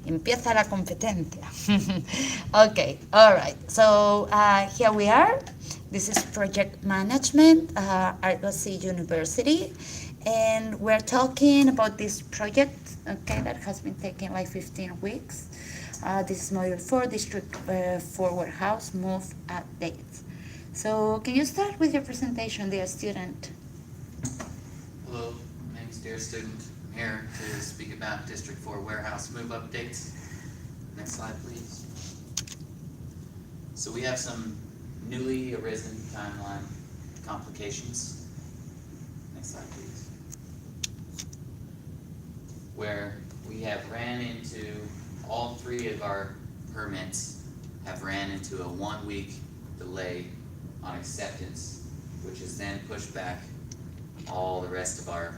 Empieza la competencia. Okay, all right. So here we are. This is project management, Argos University, and we're talking about this project, okay, that has been taking like 15 weeks. This is Module 4, District 4 Warehouse Move Updates. So can you start with your presentation, dear student? Hello, my name is Dear Student. I'm here to speak about District 4 warehouse move updates. Next slide, please. So we have some newly arisen timeline complications. Next slide, please. Where we have ran into, all three of our permits have ran into a 1-week delay on acceptance, which has then pushed back all the rest of our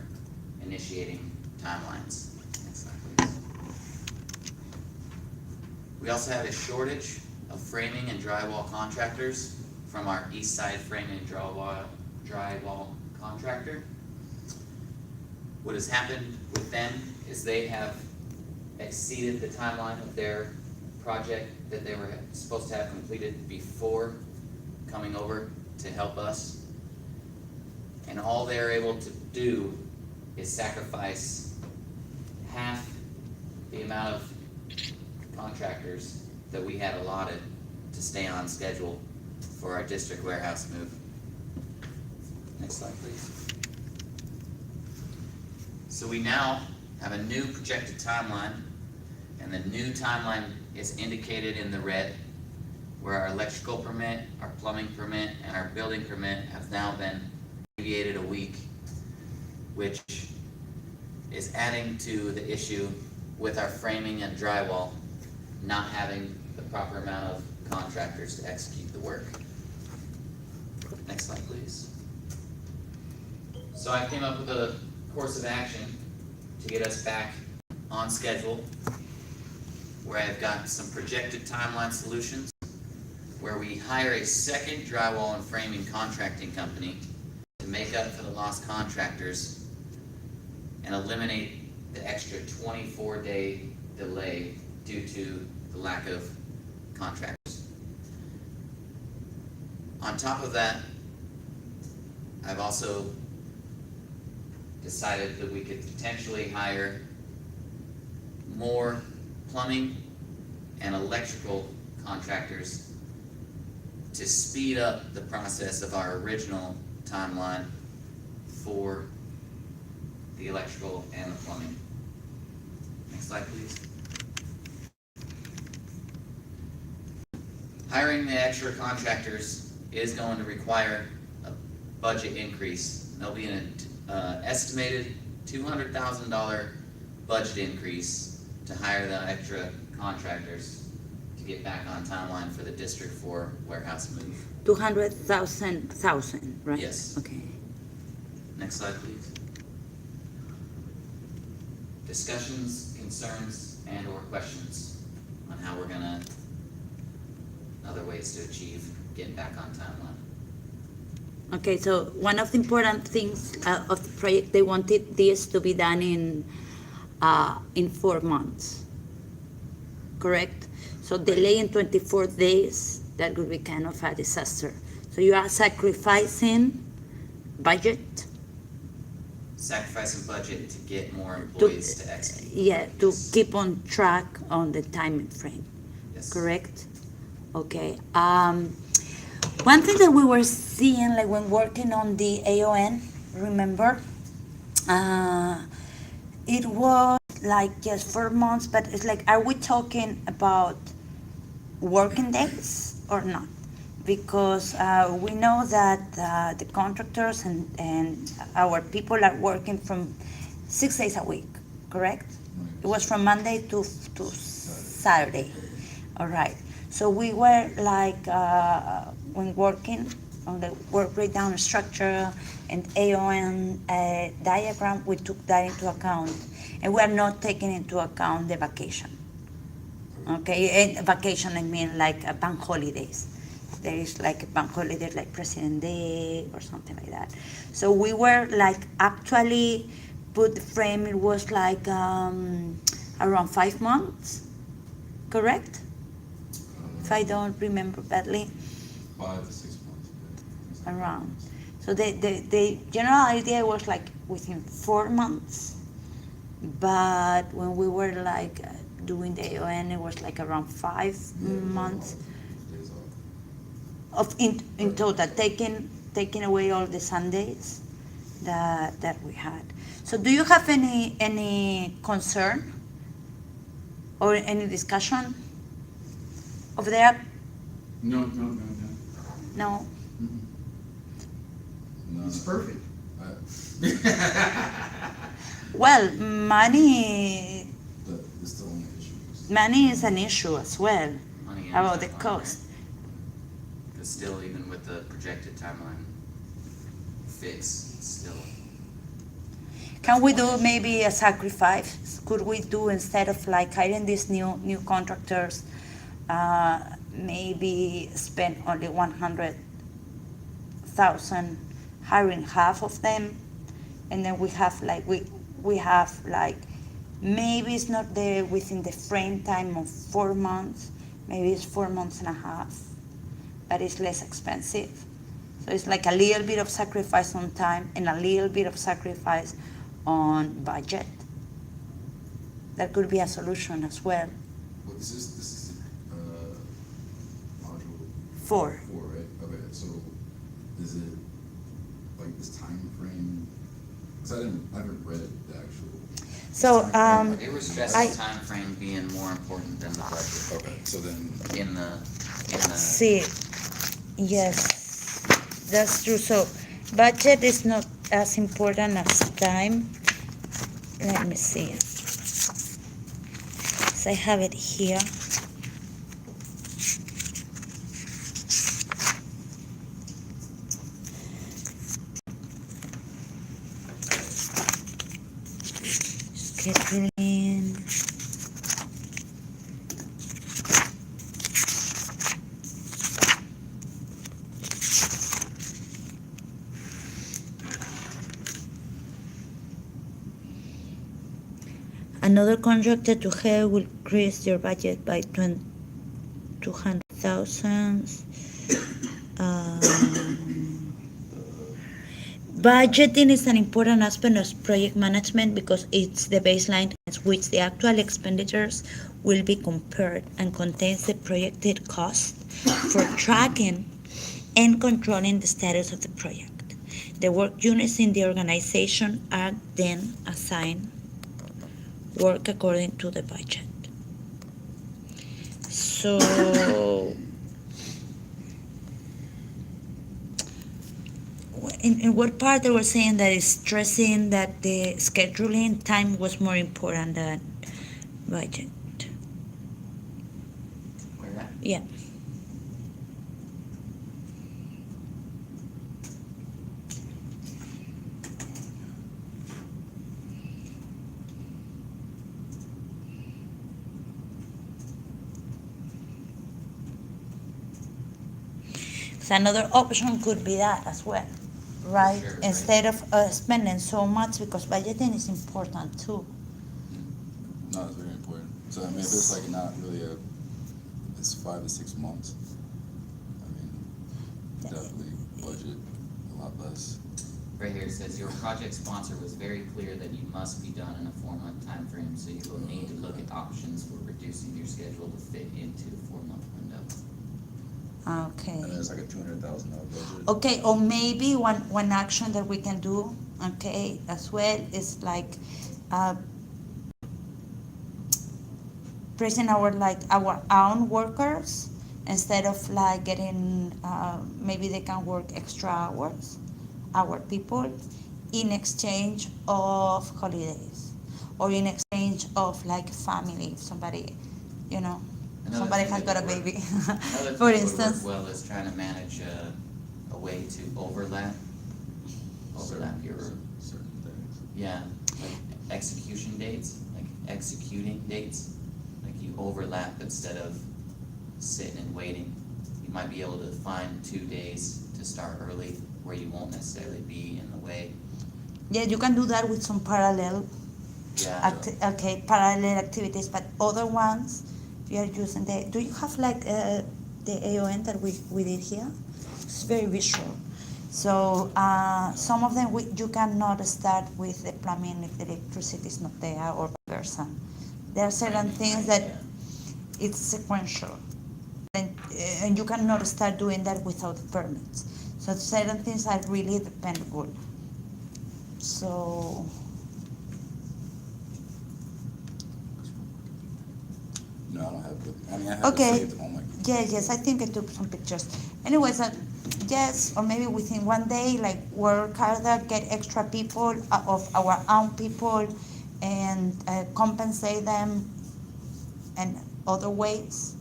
initiating timelines. Next slide, please. We also have a shortage of framing and drywall contractors from our East Side Framing and Drywall contractor. What has happened with them is they have exceeded the timeline of their project that they were supposed to have completed before coming over to help us. And all they're able to do is sacrifice half the amount of contractors that we had allotted to stay on schedule for our district warehouse move. Next slide, please. So we now have a new projected timeline, and the new timeline is indicated in the red, where our electrical permit, our plumbing permit, and our building permit have now been abbreviated a week, which is adding to the issue with our framing and drywall not having the proper amount of contractors to execute the work. Next slide, please. So I came up with a course of action to get us back on schedule, where I've got some projected timeline solutions, where we hire a second drywall and framing contracting company to make up for the lost contractors and eliminate the extra 24-day delay due to the lack of contractors. On top of that, I've also decided that we could potentially hire more plumbing and electrical contractors to speed up the process of our original timeline for the electrical and the plumbing. Next slide, please. Hiring the extra contractors is going to require a budget increase. There'll be an estimated $200,000 budget increase to hire the extra contractors to get back on timeline for the District 4 warehouse move. 200,000, right? Yes. Okay. Next slide, please. Discussions, concerns, and or questions on how we're gonna, other ways to achieve getting back on timeline. Okay, so one of the important things of the project, they wanted this to be done in 4 months, correct? So delay in 24 days, that would be kind of a disaster. So you are sacrificing budget? Sacrificing budget to get more employees to execute. Yeah, to keep on track on the time frame, Yes. correct? Okay. One thing that we were seeing, like when working on the AON, remember, it was like just 4 months, but it's like, are we talking about working days or not? Because we know that the contractors and our people are working from 6 days a week, correct? It was from Monday to Saturday. All right. So we were like, when working on the work breakdown structure and AON diagram, we took that into account. And we are not taking into account the vacation. Okay, and vacation, I mean like bank holidays. There is like a bank holiday like President Day or something like that. So we were like actually put the frame, it was like around 5 months correct? If I don't remember badly, 5 to 6 months. Yeah. around. So the general idea was like within 4 months, but when we were like doing the AON, it was like around 5 months Days off. of in total, taking away all the Sundays that we had. So do you have any concern or any discussion over there? No. No. No. It's perfect. Well, money It's the only issue. money is an issue as well Money and about the timeline, cost. right? 'Cause still, even with the projected timeline fix, it's still. Can we do maybe a sacrifice? Could we do, instead of like hiring these new contractors, maybe spend only 100,000 hiring half of them, and then we have like maybe it's not there within the frame time of 4 months, maybe it's 4 months and a half, but it's less expensive. So it's like a little bit of sacrifice on time and a little bit of sacrifice on budget. That could be a solution as well. Well, this is module 4. 4, right? Okay, so is it like this time frame? Because I haven't read the actual. So They were stressing time frame being more important than the budget Okay, so then. in the. see, yes, that's true. So budget is not as important as time. Let me see. So I have it here. Scheduling. Another contractor to hire will increase your budget by 200,000. Budgeting is an important aspect of project management because it's the baseline against which the actual expenditures will be compared and contains the projected cost for tracking and controlling the status of the project. The work units in the organization are then assigned work according to the budget. So in what part they were saying that is stressing that the scheduling time was more important than budget. Where that? Yeah. So another option could be that as well, right? Sure, right. Instead of spending so much, because budgeting is important too. No, it's very important. So I mean, if it's like not really it's 5 to 6 months. I mean, definitely budget a lot less. Right here it says your project sponsor was very clear that you must be done in a 4-month time frame, so you will need to look at options for reducing your schedule to fit into the 4-month window. Okay. And there's like a $200,000 budget. Okay, or maybe one action that we can do, okay, as well, is like present our own workers instead of like getting maybe they can work extra hours, our people, in exchange of holidays or in exchange of like family, if somebody, Another somebody thing has that got a would work- baby, Another thing for that would instance. work well is trying to manage a way to overlap your, certain things. yeah, like execution dates, like executing dates. Like you overlap instead of sitting and waiting. You might be able to find 2 days to start early where you won't necessarily be in the way. Yeah, you can do that with some parallel Yeah, parallel activities, but other ones You are using do you have like the AON that we did here? It's very visual. So some of them you cannot start with the plumbing if the electricity is not there or vice versa. There are certain things that it's sequential. And you cannot start doing that without permits. So certain things are really dependable. So No, I don't have it. I mean, I have okay. it saved on my computer. Yes, I think I took some pictures. Anyways, yes, or maybe within one day, like work harder, get extra people of our own people, and compensate them in other ways.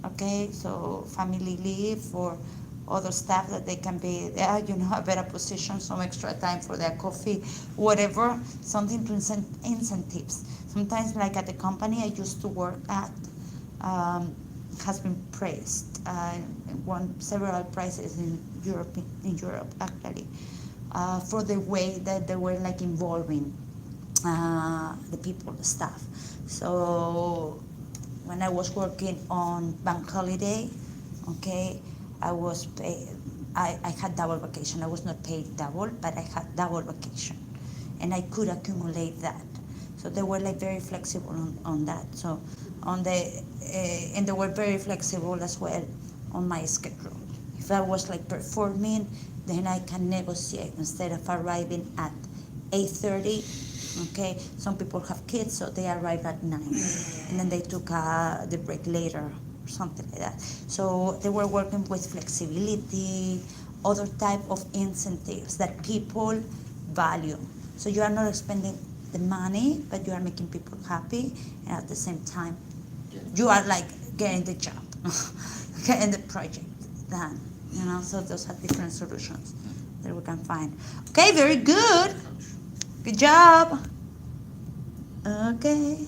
Okay, so family leave or other staff that they can be there, a better position, some extra time for their coffee, whatever, something to incentives. Sometimes, like at the company I used to work at, has been praised, won several prizes in Europe actually, for the way that they were like involving the people, the staff. So when I was working on bank holiday, okay, I was paid, I had double vacation. I was not paid double, but I had double vacation, and I could accumulate that. So they were like very flexible on that. So on the and they were very flexible as well on my schedule. If I was like performing, then I can negotiate instead of arriving at 8:30. Okay, some people have kids, so they arrive at 9, and then they took the break later, or something like that. So they were working with flexibility, other type of incentives that people value. So you are not spending the money, but you are making people happy, and at the same time, you are like getting the job, getting the project done. So those are different solutions that we can find. Okay, very good. Good job. Okay.